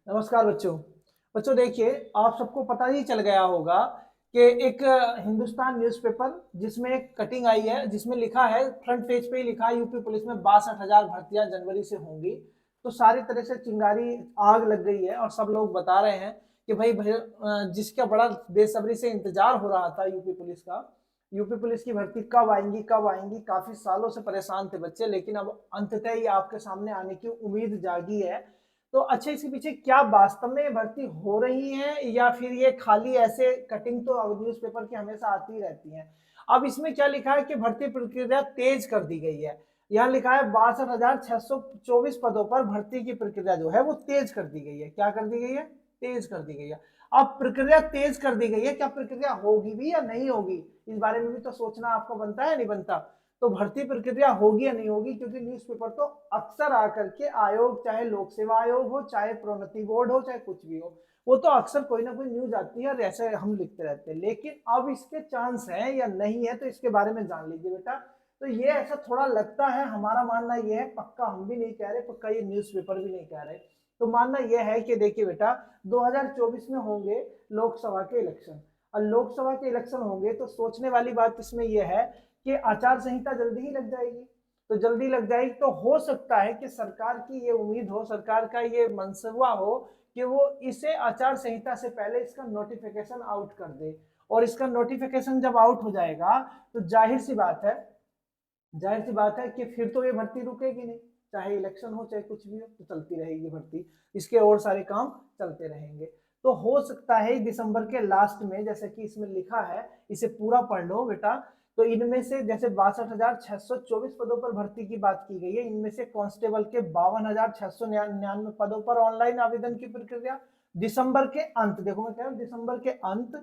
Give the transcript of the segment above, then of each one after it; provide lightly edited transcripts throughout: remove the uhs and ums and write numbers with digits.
नमस्कार बच्चों। बच्चों देखिए, आप सबको पता ही चल गया होगा कि एक हिंदुस्तान न्यूज़पेपर जिसमें एक कटिंग आई है जिसमें लिखा है, फ्रंट पेज पे ही लिखा है, यूपी पुलिस में 62,000 भर्तियां जनवरी से होंगी। तो सारी तरह से चिंगारी आग लग गई है और सब लोग बता रहे हैं कि जिसका बड़ा बेसब्री से इंतजार हो रहा था यूपी पुलिस की भर्ती कब आएंगी, काफी सालों से परेशान थे बच्चे, लेकिन अब अंततः ही आपके सामने आने की उम्मीद जागी है। तो अच्छा, इसके पीछे क्या वास्तव में भर्ती हो रही है या फिर ये खाली ऐसे कटिंग तो न्यूज़पेपर की हमेशा आती ही रहती है। अब इसमें क्या लिखा है कि भर्ती प्रक्रिया तेज कर दी गई है। यहाँ लिखा है 62,624 पदों पर भर्ती की प्रक्रिया जो है वो तेज कर दी गई है। क्या कर दी गई है? तेज कर दी गई है। अब प्रक्रिया तेज कर दी गई है, क्या प्रक्रिया होगी भी या नहीं होगी, इस बारे में भी तो सोचना आपको बनता है, नहीं बनता? तो भर्ती प्रक्रिया होगी या नहीं होगी, क्योंकि न्यूज़पेपर तो अक्सर आकर के आयोग, चाहे लोक सेवा आयोग हो, चाहे प्रोन्नति बोर्ड हो, चाहे कुछ भी हो, वो तो अक्सर कोई ना कोई न्यूज आती है और ऐसे हम लिखते रहते हैं। लेकिन अब इसके चांस है या नहीं है, तो इसके बारे में जान लीजिए बेटा। तो ये ऐसा थोड़ा लगता है, हमारा मानना ये है, पक्का हम भी नहीं कह रहे, पक्का ये न्यूज़पेपर भी नहीं कह रहे, तो मानना यह है कि देखिए बेटा, 2024 में होंगे लोकसभा के इलेक्शन। और लोकसभा के इलेक्शन होंगे तो सोचने वाली बात इसमें यह है कि आचार संहिता जल्दी ही लग जाएगी। तो जल्दी लग जाएगी तो हो सकता है कि सरकार की ये उम्मीद हो, सरकार का ये मंसूबा हो कि वो इसे आचार संहिता से पहले इसका नोटिफिकेशन आउट कर दे। और इसका नोटिफिकेशन जब आउट हो जाएगा तो जाहिर सी बात है कि फिर तो ये भर्ती रुकेगी नहीं। चाहे इलेक्शन हो चाहे कुछ भी हो, तो चलती रहेगी भर्ती, इसके और सारे काम चलते रहेंगे। तो हो सकता है दिसंबर के लास्ट में, जैसे कि इसमें लिखा है, इसे पूरा पढ़ लो बेटा। तो इनमें से जैसे 62,624 पदों पर भर्ती की बात की गई है, इनमें से कांस्टेबल के 52,699 पदों पर ऑनलाइन आवेदन की प्रक्रिया दिसंबर के अंत, देखो मैं कह रहा हूँ दिसंबर के अंत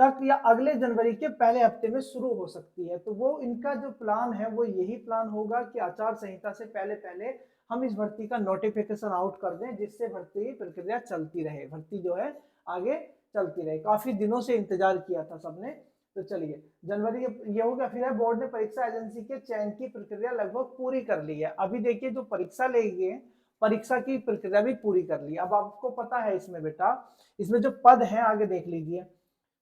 तक या अगले जनवरी के पहले हफ्ते में शुरू हो सकती है। तो वो इनका जो प्लान है वो यही प्लान होगा कि आचार संहिता से पहले पहले हम इस भर्ती का नोटिफिकेशन आउट कर दें, जिससे भर्ती प्रक्रिया चलती रहे, भर्ती जो है आगे चलती रहे। काफी दिनों से इंतजार किया था सबने। तो चलिए, जनवरी ये हो गया। फिर है, बोर्ड ने परीक्षा एजेंसी के चयन की प्रक्रिया लगभग पूरी कर ली है। अभी देखिए, जो परीक्षा लेगी, परीक्षा की प्रक्रिया भी पूरी कर ली। अब आपको पता है इसमें बेटा, इसमें जो पद है आगे देख लीजिए।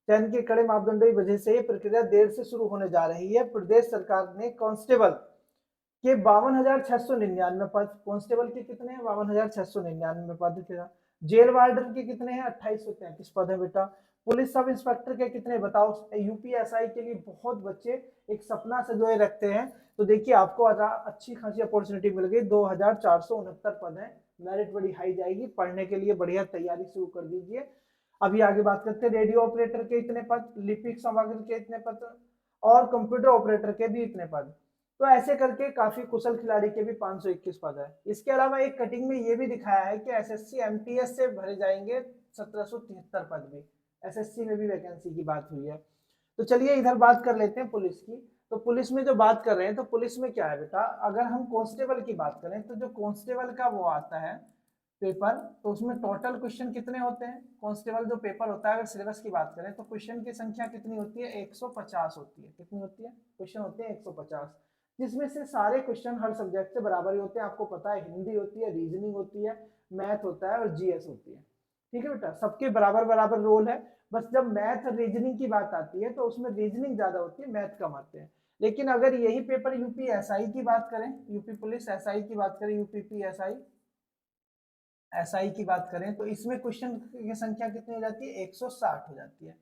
चयन के कड़े मापदंडों की वजह से ये प्रक्रिया देर से शुरू होने जा रही है। प्रदेश सरकार ने कांस्टेबल के 52,699 पद, कांस्टेबल के कितने हैं? 52,699 पद। जेल वार्डन के कितने हैं? 2833 पद है बेटा। पुलिस सब इंस्पेक्टर के कितने बताओ? यूपीएसआई के लिए बहुत बच्चे एक सपना से जो रखते हैं। तो देखिए, आपको अच्छी खासी अपॉर्चुनिटी मिल गई, 2,469 पद है। मेरिट बड़ी हाई जाएगी, पढ़ने के लिए बढ़िया तैयारी शुरू कर दीजिए। अभी आगे बात करते हैं, रेडियो ऑपरेटर के इतने पद, लिपिक सामग्री के इतने पद, और कंप्यूटर ऑपरेटर के भी इतने पद। तो ऐसे करके काफी कुशल खिलाड़ी के भी 521 पद है। इसके अलावा एक कटिंग में ये भी दिखाया है कि एसएससी एमटीएस से भरे जाएंगे 1773 पद भी। एसएससी में भी वैकेंसी की बात हुई है। तो चलिए इधर बात कर लेते हैं पुलिस की। तो पुलिस में जो बात कर रहे हैं, तो पुलिस में क्या है बेटा, अगर हम कांस्टेबल की बात करें तो जो कांस्टेबल का वो आता है पेपर, तो उसमें टोटल क्वेश्चन कितने होते हैं? कांस्टेबल जो पेपर होता है, अगर सिलेबस की बात करें तो क्वेश्चन की संख्या कितनी होती है? 150 होती है। कितनी होती है? क्वेश्चन होते हैं 150, जिसमें से सारे क्वेश्चन हर सब्जेक्ट से बराबर ही होते हैं। आपको पता है, हिंदी होती है, रीजनिंग होती है, मैथ होता है और जीएस होती है। ठीक है बेटा, सबके बराबर बराबर रोल है। बस जब मैथ और रीजनिंग की बात आती है तो उसमें रीजनिंग ज्यादा होती है, मैथ कम आते हैं। लेकिन अगर यही पेपर यूपी एसआई की बात करें, यूपी पुलिस एसआई की बात करें, यूपीपी एसआई एसआई की बात करें, तो इसमें क्वेश्चन की संख्या कितनी हो जाती है? 160 हो जाती है।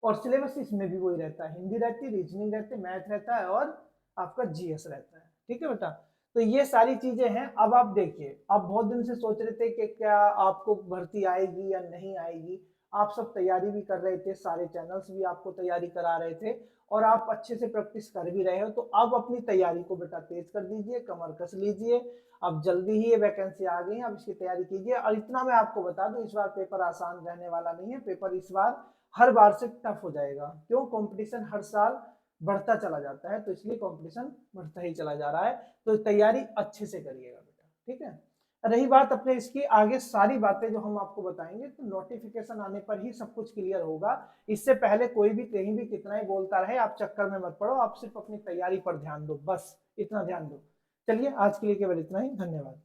और सिलेबस इसमें भी वही रहता है, हिंदी रहती है, रीजनिंग रहती है, मैथ रहता है और आपका जीएस रहता है। ठीक है बेटा, तो ये सारी चीजें हैं। अब आप देखिए, आप बहुत दिन से सोच रहे थे कि क्या आपको भर्ती आएगी या नहीं आएगी। आप सब तैयारी भी कर रहे थे, सारे चैनल्स भी आपको तैयारी करा रहे थे, और आप अच्छे से प्रैक्टिस कर भी रहे हो। तो अब अपनी तैयारी को बेटा तेज कर दीजिए, कमर कस लीजिए। अब जल्दी ही ये वैकेंसी आ गई है, अब इसकी तैयारी कीजिए। और इतना मैं आपको बता दूं, इस बार पेपर आसान रहने वाला नहीं है। पेपर इस बार हर बार से टफ हो जाएगा। क्यों? कंपटीशन हर साल बढ़ता चला जाता है, तो इसलिए कंपटीशन बढ़ता ही चला जा रहा है। तो तैयारी अच्छे से करिएगा बेटा, ठीक है। रही बात अपने इसकी आगे सारी बातें जो हम आपको बताएंगे, तो नोटिफिकेशन आने पर ही सब कुछ क्लियर होगा। इससे पहले कोई भी कहीं भी कितना ही बोलता रहे, आप चक्कर में मत पड़ो, आप सिर्फ अपनी तैयारी पर ध्यान दो, बस इतना ध्यान दो। चलिए, आज के लिए केवल इतना ही। धन्यवाद।